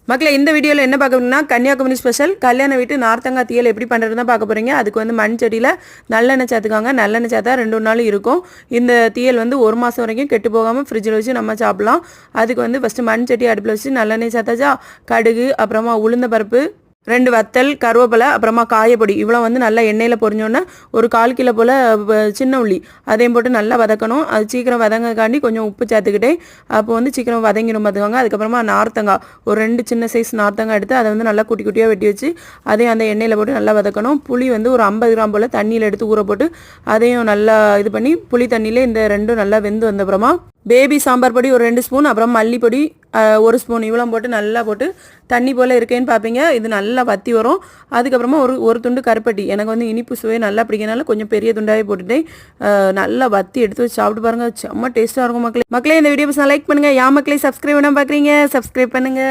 மக்களே இந்த வீடியோவில் என்ன பார்க்க போறீங்கன்னா கன்னியாகுமரி ஸ்பெஷல் கல்யாண வீட்டு நார்த்தங்காய் தீயல் எப்படி பண்ணுறதுன்னு தான் பார்க்க போகிறீங்க. அதுக்கு வந்து மண் செடியில் நல்லெண்ணெய் சேர்த்துக்காங்க. நல்லெண்ணெய் சேர்த்தா 2 நாள் இருக்கும். இந்த தீயல் வந்து 1 மாதம் வரைக்கும் கெட்டு போகாமல் ஃப்ரிட்ஜில் வச்சு நம்ம சாப்பிடலாம். அதுக்கு வந்து ஃபஸ்ட்டு மண் செடி அடுப்பில் வச்சு நல்லெண்ணெய் சேர்த்தாச்சா, கடுகு, அப்புறமா உளுந்த பருப்பு, 2 வத்தல், கருவேப்பிலை, அப்புறமா காயப்பொடி இவ்வளோ வந்து நல்லா எண்ணெயில் பொரிஞ்சோன்னே ஒரு 1/4 கிலோ போல் சின்ன உள்ளி அதையும் போட்டு நல்லா வதக்கணும். அது சீக்கிரம் வதங்கக்காண்டி கொஞ்சம் உப்பு சேர்த்துக்கிட்டே அப்போ வந்து சீக்கிரம் வதங்கிடும் பார்த்துக்கோங்க. அதுக்கப்புறமா நார்த்தங்காய் ஒரு 2 சின்ன சைஸ் நார்த்தங்காய் எடுத்து அதை வந்து நல்லா குட்டி குட்டியாக வெட்டி வச்சு அதையும் அந்த எண்ணெயில் போட்டு நல்லா வதக்கணும். புளி வந்து ஒரு 50 கிராம் போல் தண்ணியில் எடுத்து ஊற போட்டு அதையும் நல்லா இது பண்ணி புளி தண்ணியில் இந்த ரெண்டும் நல்லா வெந்து வந்தப்புறமா பேபி சாம்பார் பொடி ஒரு 2 ஸ்பூன், அப்புறம் மல்லிப்பொடி 1 ஸ்பூன் இவ்வளோ போட்டு நல்லா போட்டு தண்ணி போல் இருக்கேன்னு பார்ப்பீங்க. இது நல்லா வற்றி வரும். அதுக்கப்புறமா ஒரு துண்டு கருப்பட்டி, எனக்கு வந்து இனிப்பு சுவை நல்லா பிடிக்கிறனால கொஞ்சம் பெரிய துண்டாகவே போட்டுட்டேன். நல்லா வற்றி எடுத்து வச்சு சாப்பிட்டு பாருங்கள், செம்ம டேஸ்ட்டாக இருக்கும் மக்களே. இந்த வீடியோ லைக் பண்ணுங்கள். மக்களே சப்ஸ்கிரைப் பண்ணாமல் பார்க்குறீங்க, சப்ஸ்கிரைப் பண்ணுங்கள்.